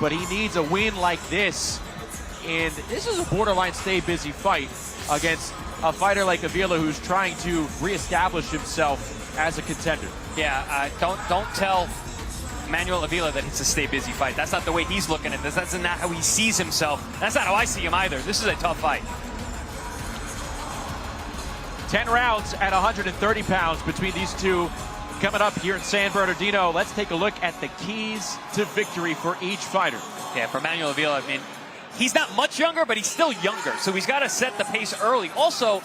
but he needs a win like this. And this is a borderline stay busy fight against a fighter like Avila who's trying to reestablish himself as a contender. Yeah, don't tell Manuel Avila that it's a stay busy fight. That's not the way he's looking at this. That's not how he sees himself. That's not how I see him either. This is a tough fight. 10 rounds at 130 pounds between these two coming up here in San Bernardino. Let's take a look at the keys to victory for each fighter. Yeah, for Manuel Avila, I mean, he's not much younger, but he's still younger, so he's got to set the pace early. Also,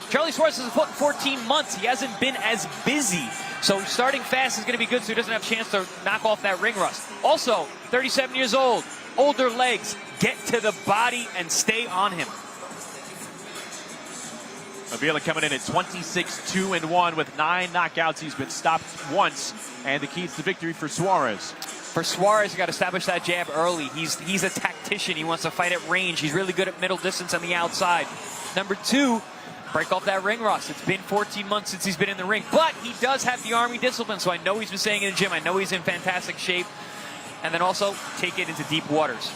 Charly Suarez has fought in 14 months. He hasn't been as busy, so starting fast is going to be good so he doesn't have a chance to knock off that ring rust. Also, 37 years old, older legs. Get to the body and stay on him. Avila coming in at 26-2-1 with 9 knockouts. He's been stopped once, and the keys to victory for Suarez. For Suarez, you got to establish that jab early. He's a tactician. He wants to fight at range. He's really good at middle distance on the outside. Number 2, break off that ring rust. It's been 14 months since he's been in the ring, but he does have the Army discipline, so I know he's been staying in the gym. I know he's in fantastic shape. And then also take it into deep waters.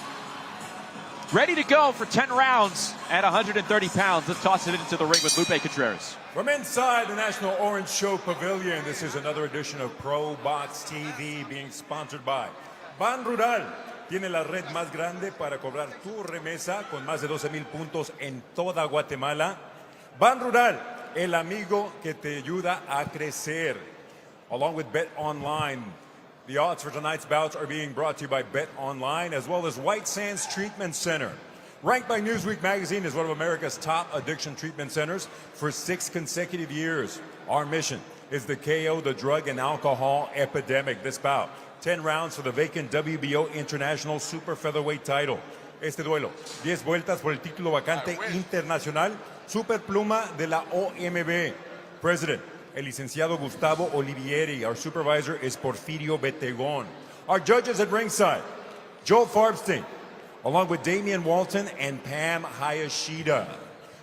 Ready to go for 10 rounds at 130 pounds. Let's toss it into the ring with Lupe Contreras. From inside the National Orange Show Pavilion, this is another edition of Pro Box TV being sponsored by Ban Rural. Tiene la red más grande para cobrar tu remesa con más de 12,000 puntos en toda Guatemala. Ban Rural, el amigo que te ayuda a crecer. Along with Bet Online. The odds for tonight's bouts are being brought to you by Bet Online, as well as White Sands Treatment Center. Ranked by Newsweek magazine as one of America's top addiction treatment centers for 6 consecutive years. Our mission is to KO the drug and alcohol epidemic. This bout, 10 rounds for the vacant WBO International Super Featherweight title. Este duelo, 10 vueltas por el título vacante internacional Super Pluma de la OMB. President, el licenciado Gustavo Olivieri. Our supervisor is Porfirio Betegón. Our judges at ringside, Joe Farbstein, along with Damian Walton and Pam Hayashida.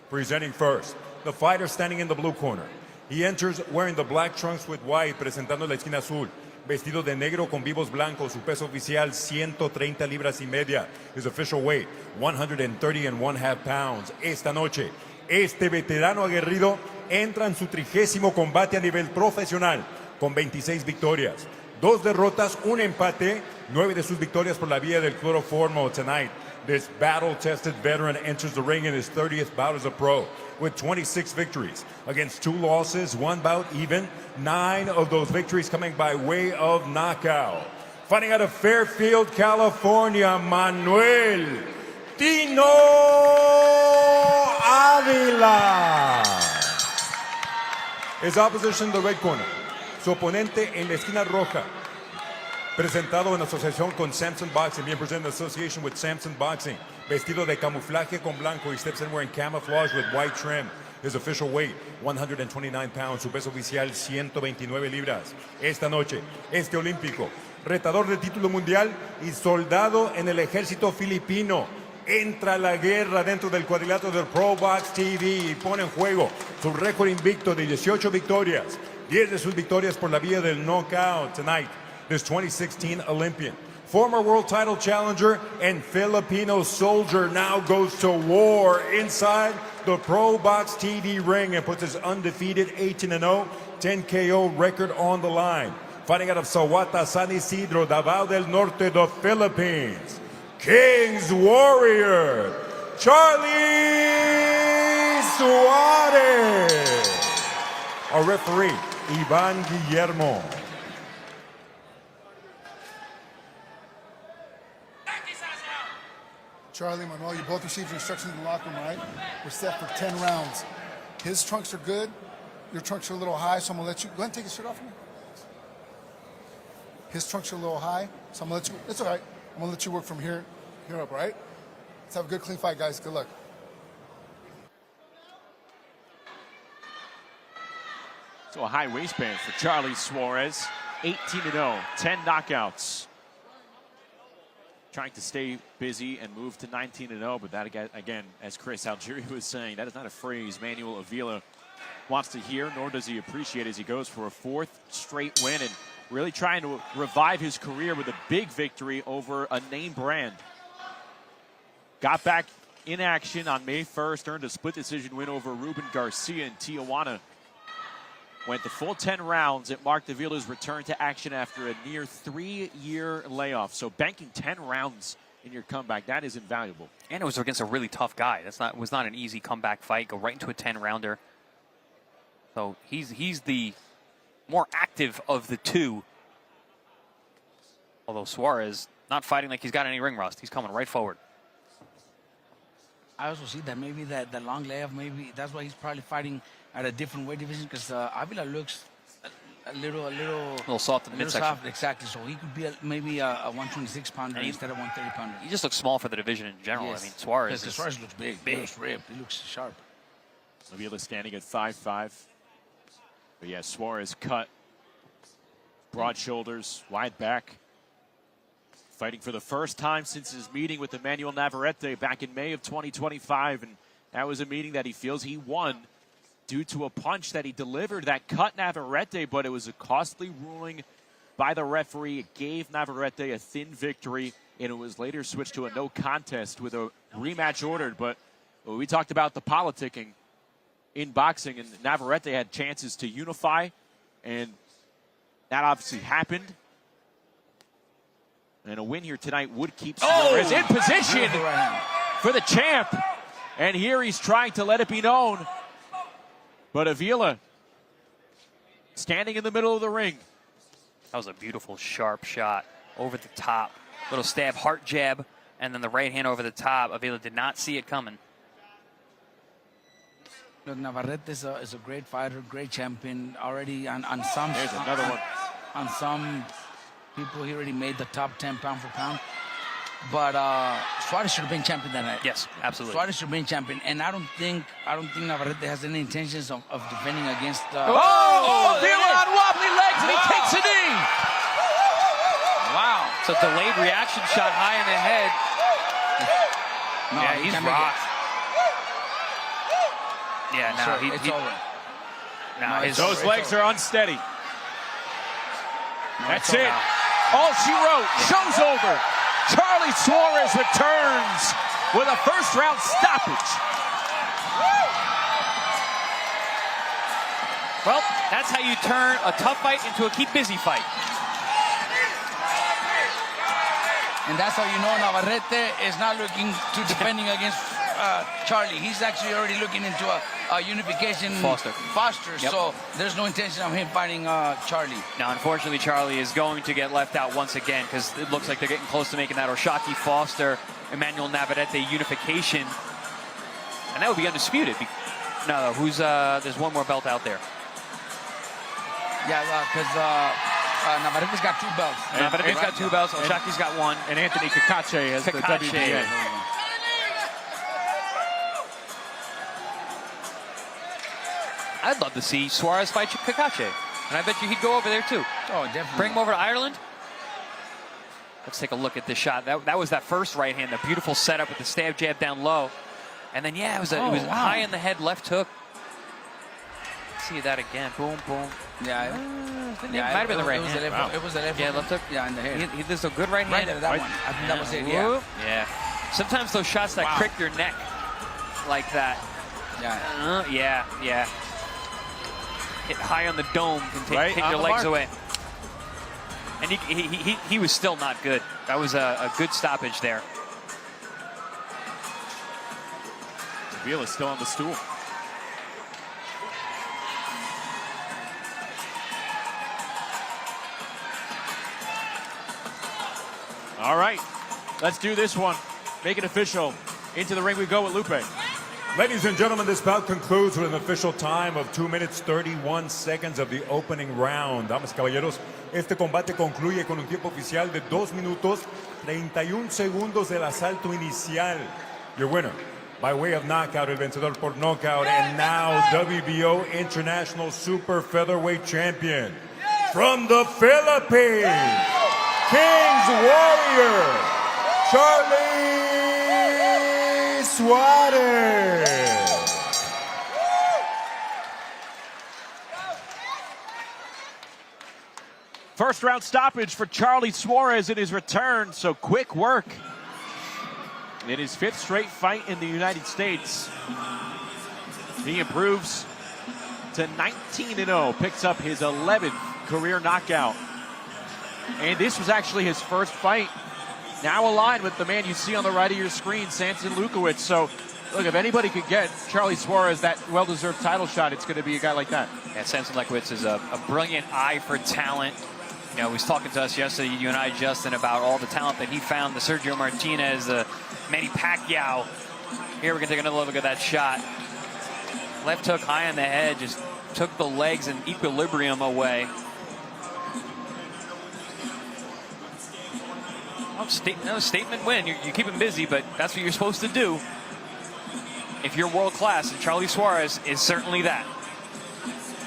Presenting first, the fighter standing in the blue corner. He enters wearing the black trunks with white, presentando la esquina azul. Vestido de negro con vivos blancos, su peso oficial 130 libras y media. His official weight, 130.5 pounds. Esta noche, este veterano aguerrido entra en su 30º combate a nivel profesional con 26 victorias, 2 derrotas, 1 empate, 9 de sus victorias por la vía del cloroformo. Tonight, this battle-tested veteran enters the ring in his 30th bout as a pro with 26 victories against 2 losses, 1 bout even, 9 of those victories coming by way of knockout. Fighting out of Fairfield, California, Manuel Tino Avila. His opposition in the red corner, su oponente en la esquina roja, presentado en asociación con Samson Boxing, being presented in association with Samson Boxing, vestido de camuflaje con blanco. He steps in wearing camouflage with white trim. His official weight, 129 pounds, su peso oficial 129 libras. Esta noche, este olímpico, retador del título mundial y soldado en el ejército filipino, entra a la guerra dentro del cuadrilátero del Pro Box TV y pone en juego su récord invicto de 18 victorias, 10 de sus victorias por la vía del knockout. Tonight, this 2016 Olympian, former world title challenger and Filipino soldier now goes to war inside the Pro Box TV ring and puts his undefeated 18-0, 10 KO record on the line. Fighting out of Sawata, San Isidro, Davao del Norte, the Philippines, King's Warrior, Charly Suarez. Our referee, Ivan Guillermo. Charly, Manuel, you both received your instructions in the locker room, right? We're set for 10 rounds. His trunks are good. Your trunks are a little high, so I'm going to let you... Go ahead and take your shirt off for me. His trunks are a little high, so I'm going to let you... It's all right. I'm going to let you work from here up, all right? Let's have a good, clean fight, guys. Good luck. So a high waistband for Charly Suarez. 18-0, 10 knockouts. Trying to stay busy and move to 19-0, but that again, as Chris Algieri was saying, that is not a phrase Manuel Avila wants to hear, nor does he appreciate as he goes for a 4th straight win. And really trying to revive his career with a big victory over a name brand. Got back in action on May 1st, earned a split decision win over Ruben Garcia in Tijuana. Went the full 10 rounds. It marked Avila's return to action after a near 3-year layoff. So banking 10 rounds in your comeback, that is invaluable. And it was against a really tough guy. Was not an easy comeback fight. Go right into a 10-rounder. So he's the more active of the two. Although Suarez not fighting like he's got any ring rust. He's coming right forward. I also see that maybe that long layoff, maybe that's why he's probably fighting at a different weight division, because Avila looks a little soft in the midsection. Soft, exactly. So he could be maybe a 126 pounder instead of 130 pounder. He just looks small for the division in general. Yes. I mean, Suarez. Suarez looks big. He looks ripped. He looks sharp. Avila standing at 5'5". But yeah, Suarez cut, broad shoulders, wide back. Fighting for the first time since his meeting with Manuel Navarrete back in May of 2025. And that was a meeting that he feels he won due to a punch that he delivered that cut Navarrete, but it was a costly ruling by the referee. It gave Navarrete a thin victory, and it was later switched to a no contest with a rematch ordered. But we talked about the politicking in boxing, and Navarrete had chances to unify, and that obviously happened. And a win here tonight would keep Suarez in position for the champ. And here he's trying to let it be known. But Avila standing in the middle of the ring. That was a beautiful, sharp shot over the top. Little stab, heart jab, and then the right hand over the top. Avila did not see it coming. Look, Navarrete is a great fighter, great champion. Already on some. There's another one. On some people, he already made the top 10 pound for pound. But Suarez should have been champion that night. Yes, absolutely. Suarez should have been champion, and I don't think Navarrete has any intentions of defending against. Avila on wobbly legs, and he takes a knee. Wow. So delayed reaction shot high in the head. No, yeah, he's rocked. Yeah, now it's over. Now those legs are unsteady. No, that's it. All she wrote. Show's over. Charly Suarez returns with a first-round stoppage. Well, that's how you turn a tough fight into a keep busy fight. And that's how you know Navarrete is not looking to defending against Charly. He's actually already looking into a unification Foster. Yep. So there's no intention of him fighting Charly. Now, unfortunately, Charly is going to get left out once again because it looks like they're getting close to making that Oshaki Foster, Emmanuel Navarrete unification. And that would be undisputed. No, there's one more belt out there. Yeah, because Navarrete's got 2 belts. Navarrete's got 2 belts. Oshaki's got 1. And Anthony Kakache has the WBA. I'd love to see Suarez fight Kakache. And I bet you he'd go over there too. Oh, definitely. Bring him over to Ireland. Let's take a look at this shot. That was that first right hand, the beautiful setup with the stab jab down low. And then, yeah, it was high in the head, left hook. See that again. Boom, boom. Yeah. Might have been the right hand. It was the left hook. Yeah, left hook. Yeah, in the head. He does a good right hand. Right there, that one. I think that was it, yeah. Yeah. Sometimes those shots that crick your neck like that. Yeah. Yeah. Hit high on the dome can take your legs away. And he was still not good. That was a good stoppage there. Avila's still on the stool. All right, let's do this one. Make it official. Into the ring we go with Lupe. Ladies and gentlemen, this bout concludes with an official time of 2 minutes 31 seconds of the opening round. Damas y caballeros, este combate concluye con un tiempo oficial de 2 minutos 31 segundos del asalto inicial. Your winner, by way of knockout, el vencedor por knockout, and now WBO International Super Featherweight Champion from the Philippines, King's Warrior, Charly Suarez. First round stoppage for Charly Suarez in his return, so quick work. In his 5th straight fight in the United States, he improves to 19-0, picks up his 11th career knockout. And this was actually his first fight, now aligned with the man you see on the right of your screen, Samson Lukowicz. So, look, if anybody could get Charly Suarez that well-deserved title shot, it's going to be a guy like that. Yeah, Samson Lukowicz is a brilliant eye for talent. You know, he was talking to us yesterday, you and I, Justin, about all the talent that he found, the Sergio Martinez, the Manny Pacquiao. Here we're going to take another look at that shot. Left hook high on the head, just took the legs and equilibrium away. Statement win. You keep him busy, but that's what you're supposed to do if you're world class, and Charly Suarez is certainly that.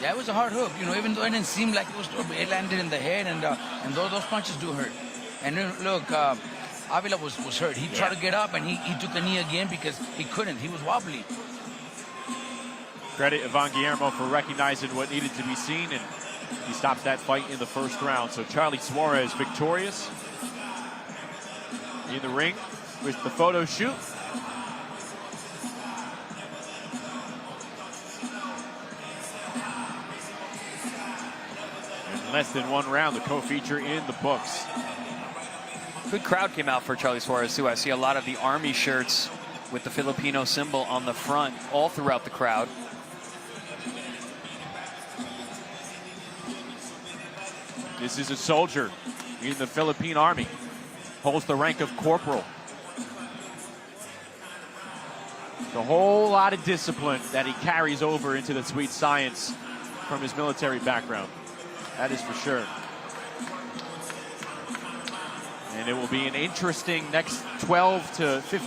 Yeah, it was a hard hook, you know, even though it didn't seem like it landed in the head, and those punches do hurt. And then, look, Avila was hurt. He tried to get up, and he took a knee again because he couldn't. He was wobbly. Credit Ivan Guillermo for recognizing what needed to be seen, and he stops that fight in the first round. So Charly Suarez victorious in the ring with the photo shoot. In less than 1 round, the co-feature in the books. Good crowd came out for Charly Suarez, too. I see a lot of the Army shirts with the Filipino symbol on the front all throughout the crowd. This is a soldier in the Philippine Army. Holds the rank of corporal. A whole lot of discipline that he carries over into the sweet science from his military background. That is for sure. And it will be an interesting next 12 to 15